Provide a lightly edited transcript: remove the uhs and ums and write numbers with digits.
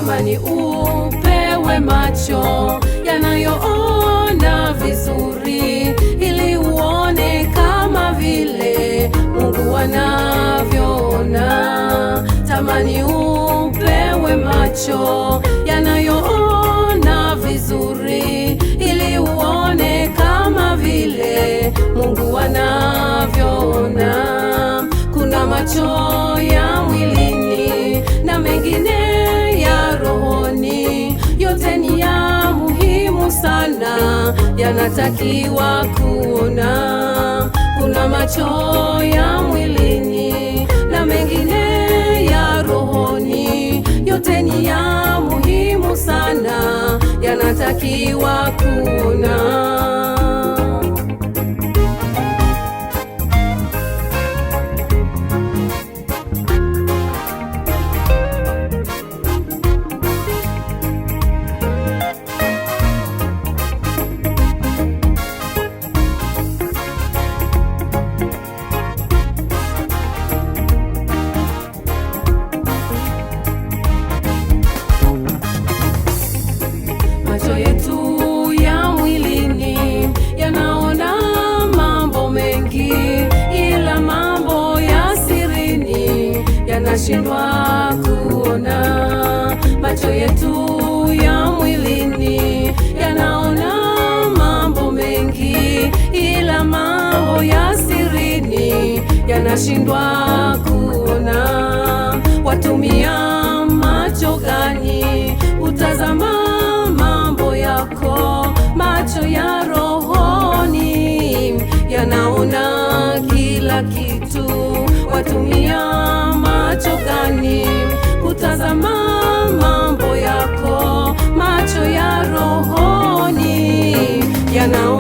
tamani upewe macho yanayoona vizuri, ili uone kama vile Mungu anavyoona. Tamani upewe macho yanayoona vizuri, ili uone kama vile Mungu anavyoona. Kuna macho ya mwilini na mengine ya rohoni, yote ni ya muhimu sana, yanatakiwa kuona. Kuna macho ya mwilini na mengine ya rohoni, yote ni ya muhimu sana, yanatakiwa kuona. Macho yetu ya mwilini yanaona mambo mengi, ila mambo ya sirini yanashindwa kuona. Macho yetu ya mwilini yanaona mambo mengi, ila mambo ya sirini yanashindwa kuona. Watumia macho gani utazama mambo yako? Macho ya rohoni yanaona kila kitu. Watumia macho gani kutazama mambo yako? Macho ya rohoni yanaona